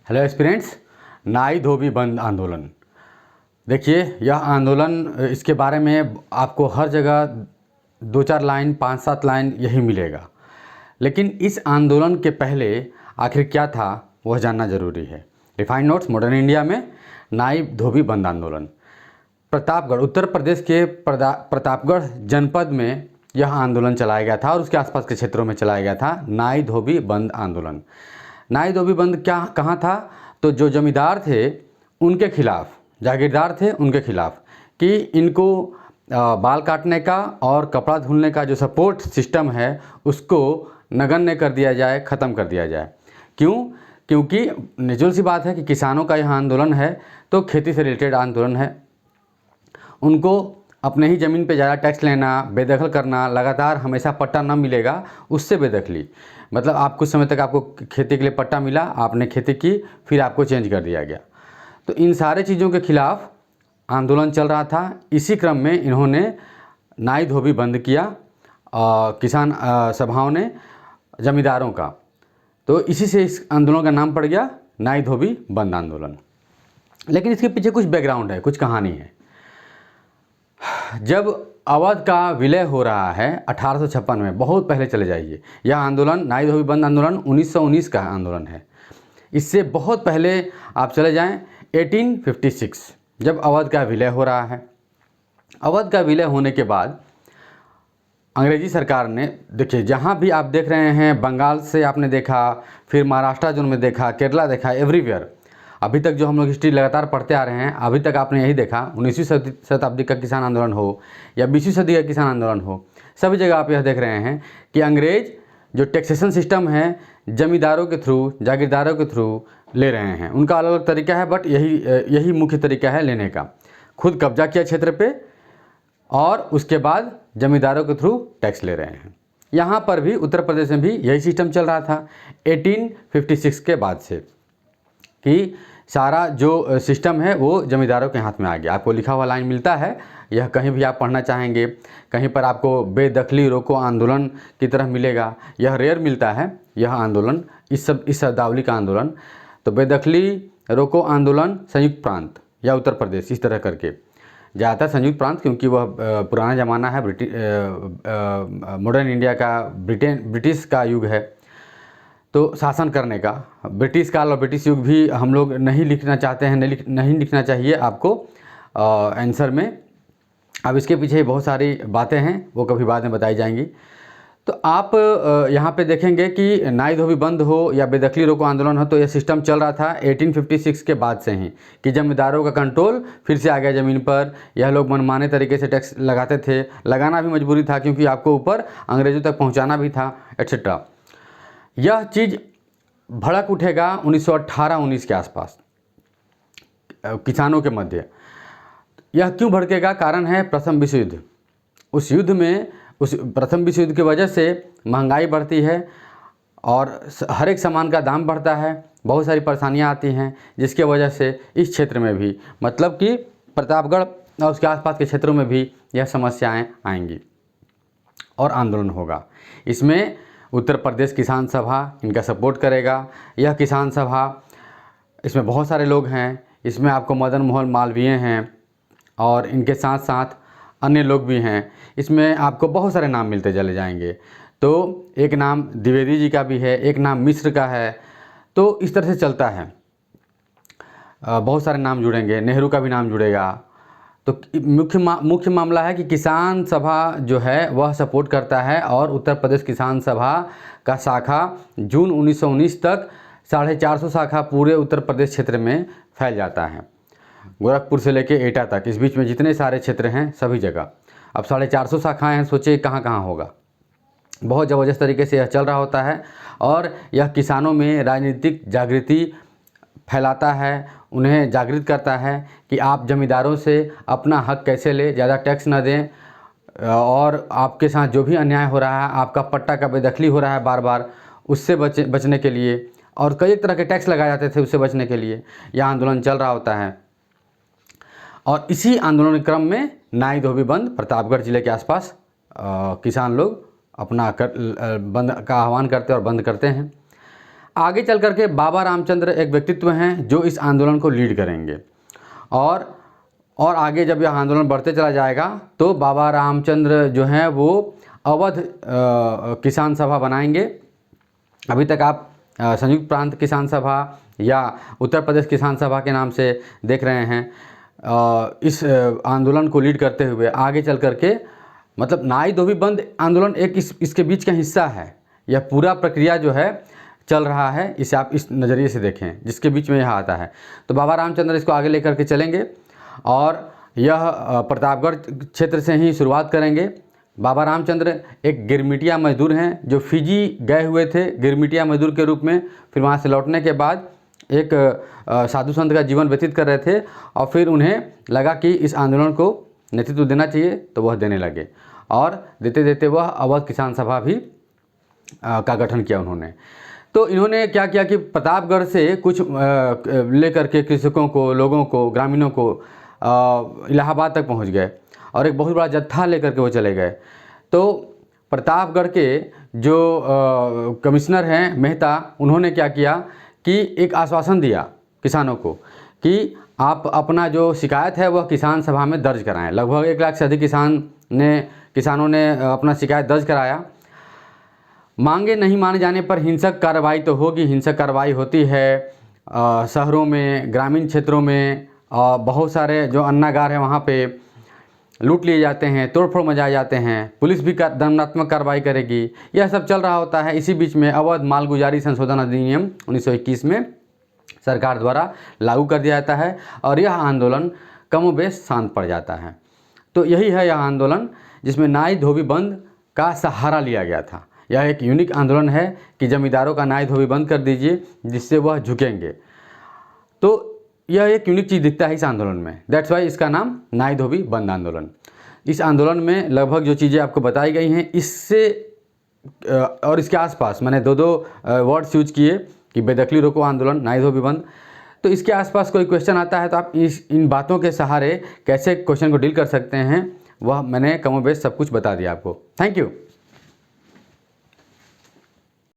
Hello aspirants, नाई धोबी बंद आंदोलन। देखिए, यह आंदोलन, इसके बारे में आपको हर जगह 2-4 लाइन 5-7 लाइन यही मिलेगा। लेकिन इस आंदोलन के पहले आखिर क्या था वह जानना ज़रूरी है। रिफाइंड नोट्स मॉडर्न इंडिया में नाई धोबी बंद आंदोलन। प्रतापगढ़, उत्तर प्रदेश के प्रतापगढ़ जनपद में यह आंदोलन चलाया गया था और उसके आसपास के क्षेत्रों में चलाया गया था नाई धोबी बंद आंदोलन। नाई धोबी बंद कहाँ था? तो जो जमींदार थे उनके खिलाफ, जागीरदार थे उनके खिलाफ, कि इनको बाल काटने का और कपड़ा धुलने का जो सपोर्ट सिस्टम है उसको नगण्य कर दिया जाए, ख़त्म कर दिया जाए। क्यों? क्योंकि नेचुरल सी बात है कि किसानों का यह आंदोलन है, तो खेती से रिलेटेड आंदोलन है। उनको अपने ही ज़मीन पे ज़्यादा टैक्स लेना, बेदखल करना, लगातार हमेशा पट्टा न मिलेगा, उससे बेदखली। मतलब आप कुछ समय तक आपको खेती के लिए पट्टा मिला, आपने खेती की, फिर आपको चेंज कर दिया गया। तो इन सारे चीज़ों के खिलाफ आंदोलन चल रहा था। इसी क्रम में इन्होंने नाई धोबी बंद किया किसान सभाओं ने, जमींदारों का। तो इसी से इस आंदोलन का नाम पड़ गया नाई धोबी बंद आंदोलन। लेकिन इसके पीछे कुछ बैकग्राउंड है, कुछ कहानी है। जब अवध का विलय हो रहा है 1856 में, बहुत पहले चले जाइए, यह आंदोलन नाई धोबी बंद आंदोलन 1919 का आंदोलन है। इससे बहुत पहले आप चले जाएं 1856, जब अवध का विलय हो रहा है। अवध का विलय होने के बाद अंग्रेजी सरकार ने, देखिए जहाँ भी आप देख रहे हैं, बंगाल से आपने देखा, फिर महाराष्ट्र जोन में देखा, केरला देखा, एवरीवेयर अभी तक जो हम लोग हिस्ट्री लगातार पढ़ते आ रहे हैं, अभी तक आपने यही देखा, 19वीं शताब्दी का किसान आंदोलन हो या 20वीं सदी का किसान आंदोलन हो, सभी जगह आप यह देख रहे हैं कि अंग्रेज जो टैक्सेशन सिस्टम है जमींदारों के थ्रू, जागीरदारों के थ्रू ले रहे हैं। उनका अलग अलग तरीका है, बट यही मुख्य तरीका है लेने का। खुद कब्जा किया क्षेत्र पे और उसके बाद जमींदारों के थ्रू टैक्स ले रहे हैं। यहाँ पर भी उत्तर प्रदेश में भी यही सिस्टम चल रहा था 1856 के बाद से, कि सारा जो सिस्टम है वो जमींदारों के हाथ में आ गया। आपको लिखा हुआ लाइन मिलता है, यह कहीं भी आप पढ़ना चाहेंगे, कहीं पर आपको बेदखली रोको आंदोलन की तरह मिलेगा। यह रेयर मिलता है, यह आंदोलन, इस शब्दावली का आंदोलन। तो बेदखली रोको आंदोलन संयुक्त प्रांत या उत्तर प्रदेश, इस तरह करके ज़्यादातर संयुक्त प्रांत, क्योंकि वह पुराना ज़माना है, मॉडर्न इंडिया का, ब्रिटिश का युग है, तो शासन करने का। ब्रिटिश काल और ब्रिटिश युग भी हम लोग नहीं लिखना चाहते हैं, नहीं लिखना चाहिए आपको आंसर में। अब इसके पीछे बहुत सारी बातें हैं, वो कभी बाद में बताई जाएंगी। तो आप यहाँ पे देखेंगे कि नाई धोबी बंद हो या बेदखली रोको आंदोलन हो, तो यह सिस्टम चल रहा था 1856 के बाद से ही, कि जमींदारों का कंट्रोल फिर से आ गया ज़मीन पर। यह लोग मनमाने तरीके से टैक्स लगाते थे, लगाना भी मजबूरी था, क्योंकि आपको ऊपर अंग्रेज़ों तक पहुँचाना भी था, एट्सेट्रा। यह चीज़ भड़क उठेगा 1918-19 के आसपास किसानों के मध्य। यह क्यों भड़केगा? कारण है प्रथम विश्व युद्ध। उस युद्ध में, उस प्रथम विश्व युद्ध की वजह से महंगाई बढ़ती है और हर एक सामान का दाम बढ़ता है, बहुत सारी परेशानियां आती हैं, जिसके वजह से इस क्षेत्र में भी, मतलब कि प्रतापगढ़ और उसके आसपास के क्षेत्रों में भी यह समस्याएं आएंगी और आंदोलन होगा। इसमें उत्तर प्रदेश किसान सभा इनका सपोर्ट करेगा। यह किसान सभा, इसमें बहुत सारे लोग हैं, इसमें आपको मदन मोहन मालवीय हैं और इनके साथ साथ अन्य लोग भी हैं। इसमें आपको बहुत सारे नाम मिलते चले जाएंगे। तो एक नाम द्विवेदी जी का भी है, एक नाम मिश्र का है, तो इस तरह से चलता है। बहुत सारे नाम जुड़ेंगे, नेहरू का भी नाम जुड़ेगा। तो मुख्य मामला है कि किसान सभा जो है वह सपोर्ट करता है, और उत्तर प्रदेश किसान सभा का शाखा जून 1919 तक 450 शाखा पूरे उत्तर प्रदेश क्षेत्र में फैल जाता है, गोरखपुर से लेके एटा तक। इस बीच में जितने सारे क्षेत्र हैं सभी जगह। अब 450 शाखाएँ हैं, सोचिए कहाँ कहाँ होगा। बहुत ज़बरदस्त तरीके से यह चल रहा होता है, और यह किसानों में राजनीतिक जागृति फैलाता है, उन्हें जागृत करता है कि आप जमींदारों से अपना हक कैसे ले, ज़्यादा टैक्स न दें, और आपके साथ जो भी अन्याय हो रहा है, आपका पट्टा का बेदखली हो रहा है बार बार, उससे बचने के लिए, और कई तरह के टैक्स लगाए जाते थे, उससे बचने के लिए यह आंदोलन चल रहा होता है। और इसी आंदोलन के क्रम में नाई धोबी बंद प्रतापगढ़ जिले के आसपास किसान लोग अपना बंद का आह्वान करते और बंद करते हैं। आगे चल करके बाबा रामचंद्र एक व्यक्तित्व हैं जो इस आंदोलन को लीड करेंगे, और आगे जब यह आंदोलन बढ़ते चला जाएगा तो बाबा रामचंद्र जो हैं वो अवध किसान सभा बनाएंगे। अभी तक आप संयुक्त प्रांत किसान सभा या उत्तर प्रदेश किसान सभा के नाम से देख रहे हैं। इस आंदोलन को लीड करते हुए आगे चल करके, मतलब नाई धोबी बंद आंदोलन एक इसके बीच का हिस्सा है। यह पूरा प्रक्रिया जो है चल रहा है, इसे आप इस नज़रिए से देखें जिसके बीच में यह आता है। तो बाबा रामचंद्र इसको आगे लेकर के चलेंगे और यह प्रतापगढ़ क्षेत्र से ही शुरुआत करेंगे। बाबा रामचंद्र एक गिरमिटिया मजदूर हैं जो फिजी गए हुए थे गिरमिटिया मजदूर के रूप में। फिर वहाँ से लौटने के बाद एक साधु संत का जीवन व्यतीत कर रहे थे और फिर उन्हें लगा कि इस आंदोलन को नेतृत्व देना चाहिए, तो वह देने लगे और देते देते वह अवध किसान सभा भी का गठन किया उन्होंने। तो इन्होंने क्या किया कि प्रतापगढ़ से कुछ लेकर के कृषकों को, लोगों को, ग्रामीणों को इलाहाबाद तक पहुंच गए और एक बहुत बड़ा जत्था लेकर के वो चले गए। तो प्रतापगढ़ के जो कमिश्नर हैं मेहता, उन्होंने क्या किया कि एक आश्वासन दिया किसानों को कि आप अपना जो शिकायत है वह किसान सभा में दर्ज कराएं। लगभग 1 लाख से अधिक किसानों ने अपना शिकायत दर्ज कराया। मांगे नहीं माने जाने पर हिंसक कार्रवाई तो होगी, हिंसक कार्रवाई होती है शहरों में, ग्रामीण क्षेत्रों में। बहुत सारे जो अन्नागार हैं वहाँ पे लूट लिए जाते हैं, तोड़फोड़ मचाए जाते हैं, पुलिस भी दंडात्मक कार्रवाई करेगी। यह सब चल रहा होता है। इसी बीच में अवध मालगुजारी संशोधन अधिनियम 1921 में सरकार द्वारा लागू कर दिया जाता है और यह आंदोलन कमोबेश शांत पड़ जाता है। तो यही है यह आंदोलन जिसमें नाई धोबी बंद का सहारा लिया गया था। यह एक यूनिक आंदोलन है कि जमींदारों का नाई धोबी बंद कर दीजिए जिससे वह झुकेंगे। तो यह एक यूनिक चीज़ दिखता है इस आंदोलन में, दैट्स वाई इसका नाम नाई धोबी बंद आंदोलन। इस आंदोलन में लगभग जो चीज़ें आपको बताई गई हैं इससे और इसके आसपास मैंने दो वर्ड्स यूज किए कि बेदखली रोको आंदोलन, नाई धोबी बंद। तो इसके आसपास कोई क्वेश्चन आता है तो आप इन बातों के सहारे कैसे क्वेश्चन को डील कर सकते हैं वह मैंने कमोबेश सब कुछ बता दिया आपको। Thank you.